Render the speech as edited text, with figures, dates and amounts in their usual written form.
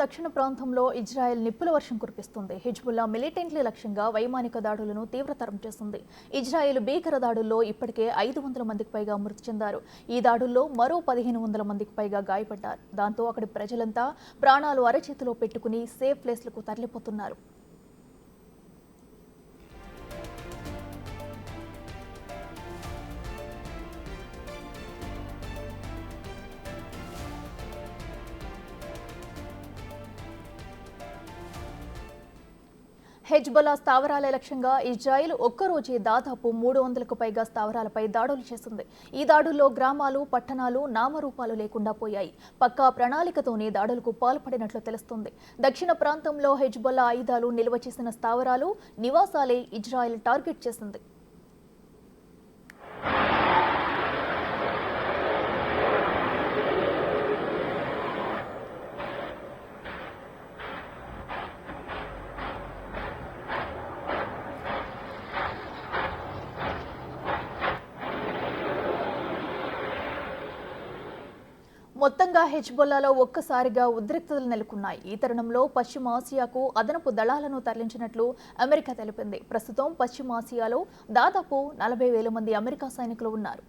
దక్షిణ ప్రాంతంలో ఇజ్రాయెల్ నిప్పుల వర్షం కురిపిస్తుంది. హిజ్బుల్లా మిలిటెంట్ల లక్ష్యంగా వైమానిక దాడులను తీవ్రతరం చేస్తుంది. ఇజ్రాయెల్ భీకర దాడుల్లో ఇప్పటికే 500 మందికి పైగా మృతి చెందారు. ఈ దాడుల్లో మరో 1500 మందికి పైగా గాయపడ్డారు. దాంతో అక్కడి ప్రజలంతా ప్రాణాలు అరచేతిలో పెట్టుకుని సేఫ్ ప్లేస్లకు తరలిపోతున్నారు. హెజ్బొల్లా స్థావరాల లక్ష్యంగా ఇజ్రాయెల్ ఒక్కరోజే దాదాపు 300కు పైగా స్థావరాలపై దాడులు చేసింది. ఈ దాడుల్లో గ్రామాలు, పట్టణాలు నామరూపాలు లేకుండా పోయాయి. పక్కా ప్రణాళికతోనే దాడులకు పాల్పడినట్లు తెలుస్తుంది. దక్షిణ ప్రాంతంలో హెజ్బొల్లా ఆయుధాలు నిల్వ చేసిన స్థావరాలు, నివాసాలే ఇజ్రాయెల్ టార్గెట్ చేసింది. మొత్తంగా హెజ్బొల్లాలో ఒక్కసారిగా ఉద్రిక్తతలు నెలకొన్నాయి. ఈ తరుణంలో పశ్చిమ ఆసియాకు అదనపు దళాలను తరలించినట్లు అమెరికా తెలిపింది. ప్రస్తుతం పశ్చిమ ఆసియాలో దాదాపు 40,000 మంది అమెరికా సైనికులు ఉన్నారు.